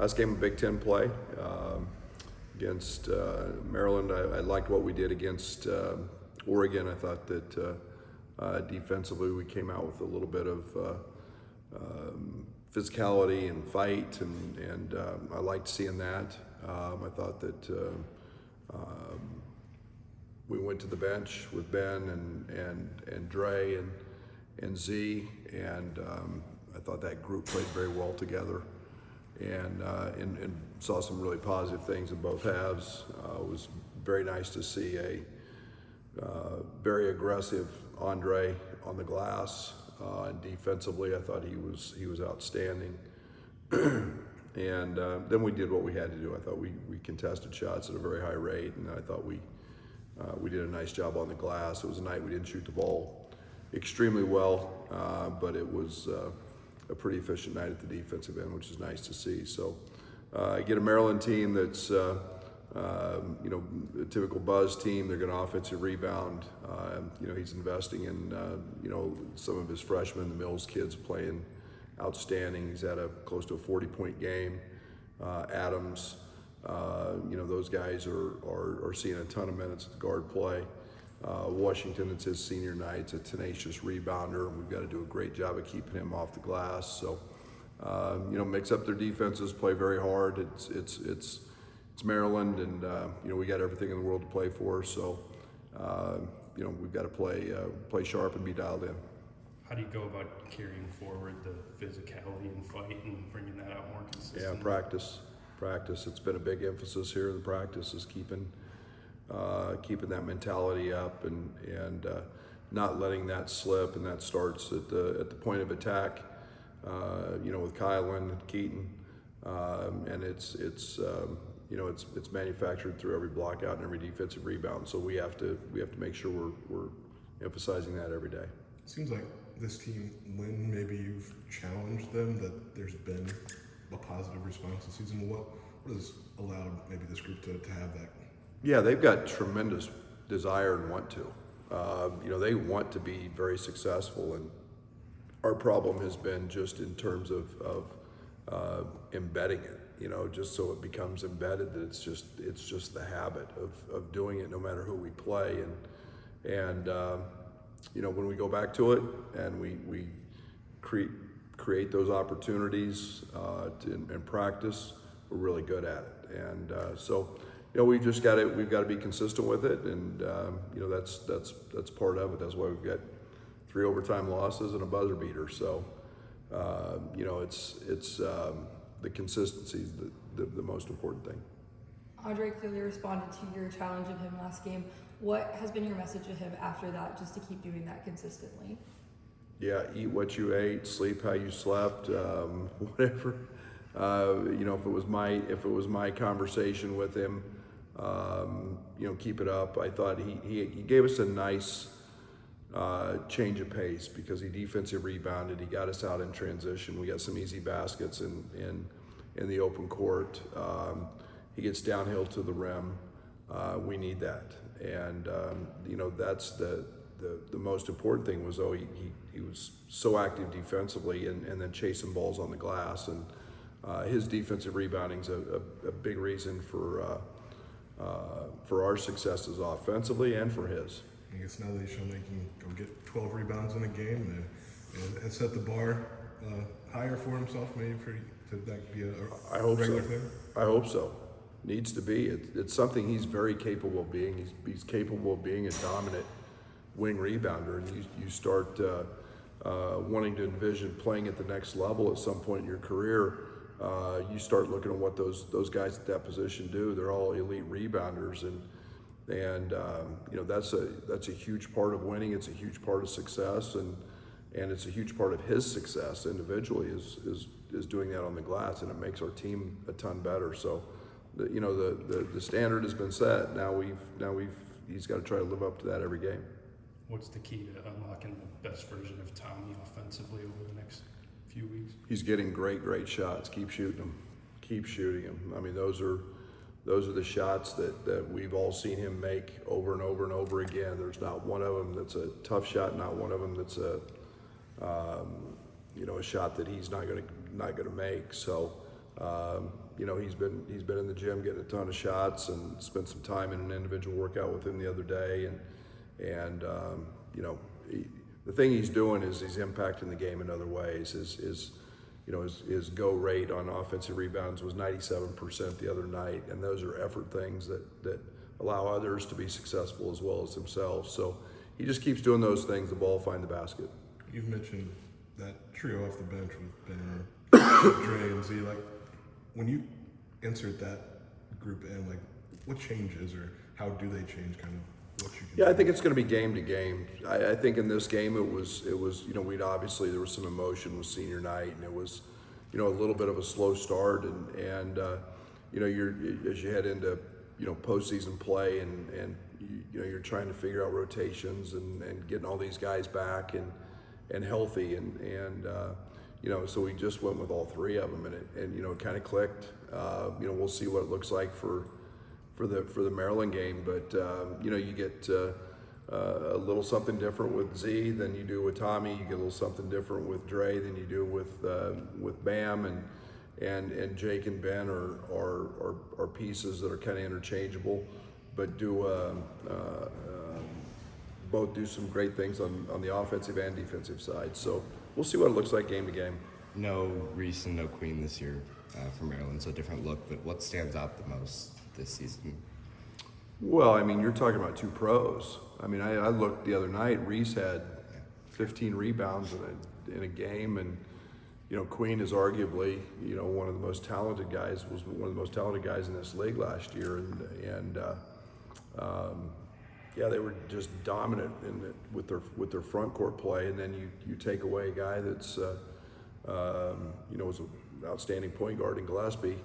last game of Big Ten play against Maryland. I liked what we did against Oregon. I thought that defensively we came out with a little bit of physicality and fight, and I liked seeing that. I thought that we went to the bench with Ben and Dre and Z, and I thought that group played very well together, and saw some really positive things in both halves. It was very nice to see a very aggressive Andre on the glass, and defensively I thought he was outstanding. And then we did what we had to do. I thought we contested shots at a very high rate, and I thought we did a nice job on the glass. It was a night we didn't shoot the ball extremely well, but it was a pretty efficient night at the defensive end, which is nice to see. So I get a Maryland team that's a typical Buzz team. They're going to offensive rebound. He's investing in some of his freshmen. The Mills kids playing outstanding. He's had close to a 40-point game. Adams, those guys are seeing a ton of minutes at the guard play. Washington, it's his senior night. It's a tenacious rebounder, and we've got to do a great job of keeping him off the glass. So, mix up their defenses, play very hard. It's Maryland, and we got everything in the world to play for. So, we've got to play sharp and be dialed in. How do you go about carrying forward the physicality and fight and bringing that out more consistently? Yeah, practice. It's been a big emphasis here. The practice is keeping that mentality up and not letting that slip, and that starts at the point of attack. With Kylan and Keaton, and it's manufactured through every block out and every defensive rebound. So we have to make sure we're emphasizing that every day. It seems like this team, when maybe you've challenged them, that there's been a positive response this season. What has allowed maybe this group to have that? Yeah, they've got tremendous desire and want to. They want to be very successful, and our problem has been just in terms of embedding it. Just so it becomes embedded that it's just the habit of doing it no matter who we play, and when we go back to it and we create those opportunities and practice, we're really good at it. And we've got to be consistent with it, and that's part of it. That's why we've got 3 overtime losses and a buzzer beater. So it's the consistency is the most important thing. Andre clearly responded to your challenge of him last game. What has been your message to him after that, just to keep doing that consistently? Yeah, eat what you ate, sleep how you slept, whatever. If it was my conversation with him, keep it up. I thought he gave us a nice change of pace because he defensive rebounded. He got us out in transition. We got some easy baskets in the open court. He gets downhill to the rim. We need that, and that's the most important thing was he was so active defensively and then chasing balls on the glass, and his defensive rebounding's a big reason for our successes offensively and for his. I guess now that he's shown that he can go get 12 rebounds in a game and set the bar higher for himself, maybe to that be a regular thing? I hope so. Needs to be. It's something he's very capable of being. He's capable of being a dominant wing rebounder, and you start wanting to envision playing at the next level at some point in your career. You start looking at what those guys at that position do. They're all elite rebounders, and that's a huge part of winning. It's a huge part of success, and it's a huge part of his success individually is doing that on the glass, and it makes our team a ton better. So, the standard has been set. Now he's got to try to live up to that every game. What's the key to unlocking the best version of Tommy offensively over the next few weeks? He's getting great shots. Keep shooting them. Keep shooting them. I mean, those are the shots that we've all seen him make over and over and over again. There's not one of them that's a tough shot. Not one of them that's a shot that he's not going to make. So You know, he's been in the gym getting a ton of shots and spent some time in an individual workout with him the other day, and you know, the thing he's doing is he's impacting the game in other ways. His go rate on offensive rebounds was 97% the other night, and those are effort things that allow others to be successful as well as themselves. So he just keeps doing those things, the ball find the basket. You've mentioned that trio off the bench with Ben, Dre, and Z. Like, when you insert that group in, like, what changes or how do they change kind of what you can Yeah, do? I think it's going to be game to game. I think in this game it was you know, we'd obviously there was some emotion with senior night, and it was, you know, a little bit of a slow start, and you know, as you head into, you know, postseason play, and you know, you're trying to figure out rotations and getting all these guys back and healthy, and you know, so we just went with all three of them, and you know, it kind of clicked. You know, we'll see what it looks like for the Maryland game, but you know, you get a little something different with Z than you do with Tommy. You get a little something different with Dre than you do with Bam, and Jake and Ben are pieces that are kind of interchangeable, but both do some great things on the offensive and defensive side. So we'll see what it looks like game to game. No Reese and no Queen this year for Maryland, so different look. But what stands out the most this season? Well, I mean, you're talking about two pros. I mean, I looked the other night. Reese had 15 rebounds in a game, and you know, Queen is arguably, you know, one of the most talented guys. Was one of the most talented guys in this league last year, and yeah, they were just dominant with their front court play. And then you take away a guy that's you know, was an outstanding point guard in Gillespie.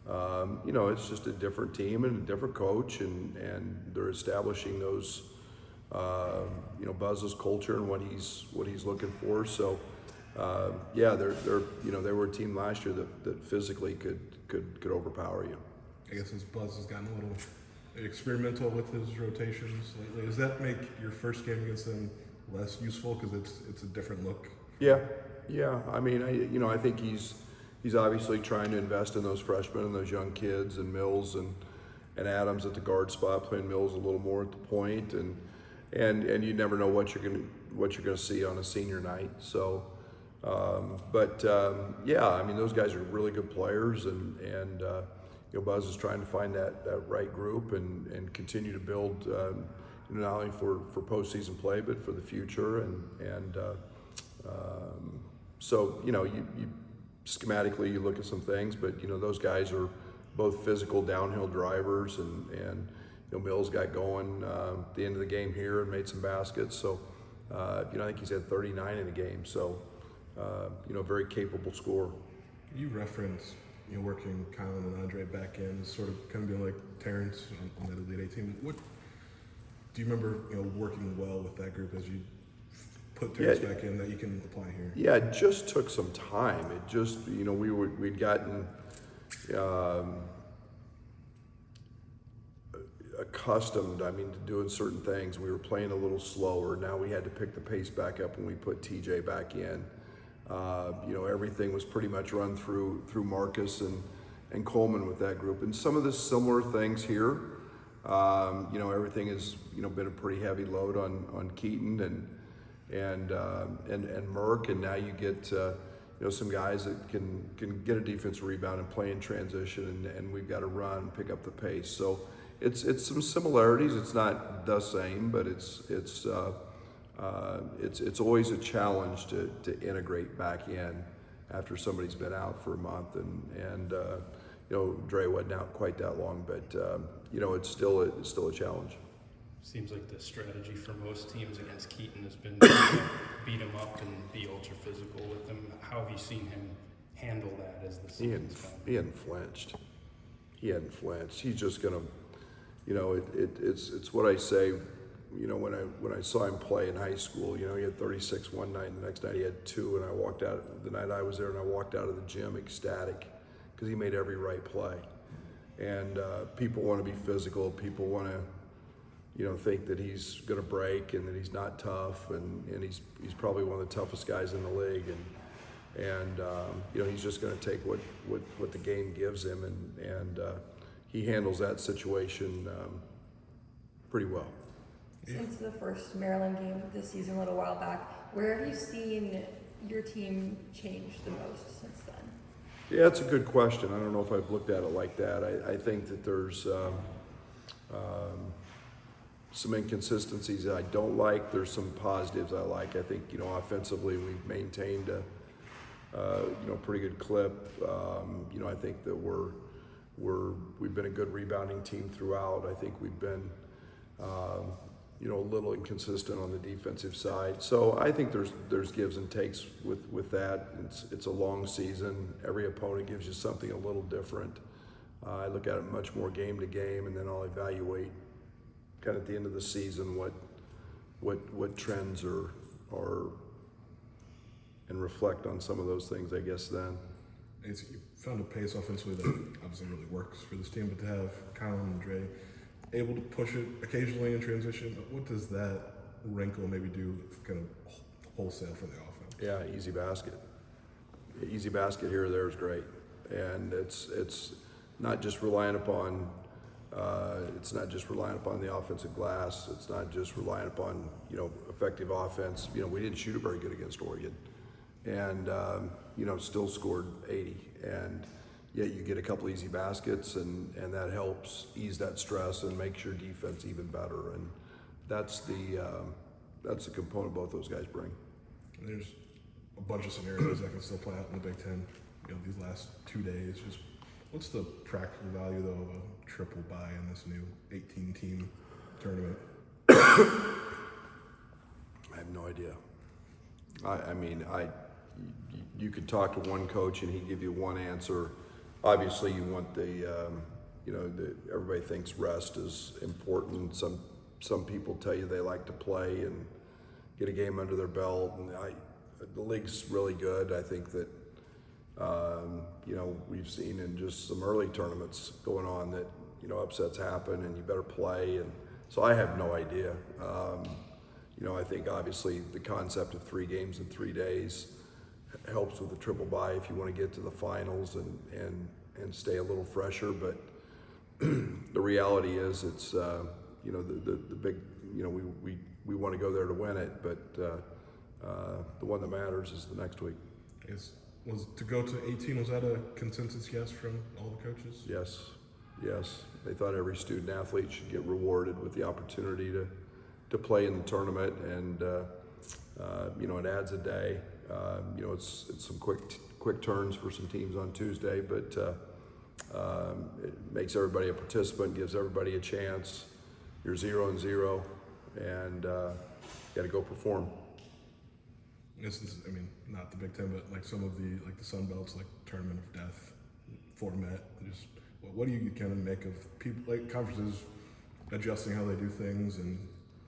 You know, it's just a different team and a different coach, and they're establishing those, you know, Buzz's culture and what he's looking for. So yeah, they're you know, they were a team last year that physically could overpower you. I guess as Buzz has gotten a little experimental with his rotations lately, does that make your first game against them less useful because it's a different look? Yeah. I mean, you know, I think he's obviously trying to invest in those freshmen and those young kids, and Mills and Adams at the guard spot, playing Mills a little more at the point, and you never know what you're gonna see on a senior night. So, yeah, I mean, those guys are really good players, and you know, Buzz is trying to find that right group and continue to build, you know, not only for postseason play but for the future, and so, you know, you schematically you look at some things, but you know, those guys are both physical downhill drivers, and you know, Mills got going at the end of the game here and made some baskets. So you know, I think he's had 39 in the game. So you know, very capable scorer. You reference, you know, working Kylan and Andre back in as sort of kind of being like Terrence on that Elite 8 team. What do you remember, you know, working well with that group as you put Terrence back in that you can apply here? Yeah, it just took some time. It just, you know, we'd gotten accustomed, I mean, to doing certain things. We were playing a little slower. Now we had to pick the pace back up when we put TJ back in. You know, everything was pretty much run through Marcus and Coleman with that group. And some of the similar things here. You know, everything has, you know, been a pretty heavy load on Keaton and Merck, and now you get you know, some guys that can get a defensive rebound and play in transition, and we've got to run and pick up the pace. So it's some similarities. It's not the same, but it's always a challenge to integrate back in after somebody's been out for a month, and you know, Dre wasn't out quite that long, but you know, it's still a challenge. Seems like the strategy for most teams against Keaton has been beat him up and be ultra physical with him. How have you seen him handle that as the season's gone? He hadn't flinched. He's just gonna, you know, it's what I say. You know, when I saw him play in high school, you know, he had 36 one night, and the next night he had 2, and I walked out the night I was there, and I walked out of the gym ecstatic because he made every right play. And people want to be physical. People want to, you know, think that he's going to break and that he's not tough, and he's probably one of the toughest guys in the league. and you know, he's just going to take what the game gives him, and he handles that situation pretty well. Since the first Maryland game of this season a little while back, where have you seen your team change the most since then? Yeah, it's a good question. I don't know if I've looked at it like that. I think that there's some inconsistencies that I don't like. There's some positives I like. I think, you know, offensively we've maintained a you know, pretty good clip. You know, I think that we've been a good rebounding team throughout. I think we've been you know, a little inconsistent on the defensive side. So I think there's gives and takes with that. It's a long season. Every opponent gives you something a little different. I look at it much more game to game, and then I'll evaluate kind of at the end of the season what trends are and reflect on some of those things, I guess, then. You found a pace offensively that obviously really works for this team, but to have Kylan and Dre able to push it occasionally in transition, what does that wrinkle maybe do kind of wholesale for the offense? Yeah, easy basket. Easy basket here or there is great, and it's not just relying upon the offensive glass. It's not just relying upon, you know, effective offense. You know, we didn't shoot it very good against Oregon, and you know, still scored 80, and yet you get a couple easy baskets, and that helps ease that stress and makes your defense even better. And that's the component both those guys bring. And there's a bunch of scenarios that can still play out in the Big Ten. You know, these last 2 days, just what's the practical value though of a triple bye in this new 18-team tournament? I have no idea. I mean, you could talk to one coach and he'd give you one answer. Obviously, you want you know, everybody thinks rest is important. Some people tell you they like to play and get a game under their belt, and the league's really good. I think that you know, we've seen in just some early tournaments going on that, you know, upsets happen and you better play, and so I have no idea. You know, I think obviously the concept of 3 games in 3 days helps with the triple bye if you want to get to the finals and stay a little fresher. But the reality is, it's you know, the big, you know, we want to go there to win it, but the one that matters is the next week. Was to go to 18, was that a consensus yes from all the coaches? Yes. They thought every student athlete should get rewarded with the opportunity to play in the tournament, and you know, it adds a day. You know, it's some quick turns for some teams on Tuesday, but it makes everybody a participant, gives everybody a chance. You're 0-0, and you got to go perform. This is, I mean, not the Big Ten, but like some of the Sun Belts, like Tournament of Death format. Just what do you kind of make of people, like conferences adjusting how they do things and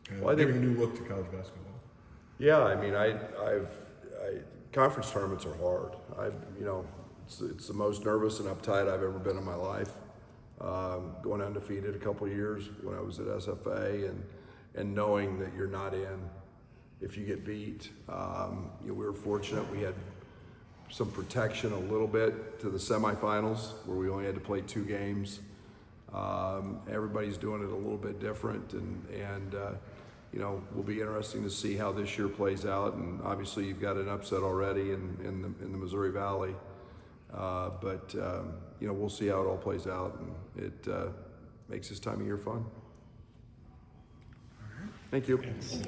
kind of giving a new look to college basketball? Yeah, I mean, conference tournaments are hard. You know, it's the most nervous and uptight I've ever been in my life. Going undefeated a couple of years when I was at SFA, and knowing that you're not in if you get beat. You know, we were fortunate. We had some protection a little bit to the semifinals where we only had to play 2 games. Everybody's doing it a little bit different, and you know, will be interesting to see how this year plays out. And obviously, you've got an upset already in the Missouri Valley, but you know, we'll see how it all plays out, and it makes this time of year fun. Thank you.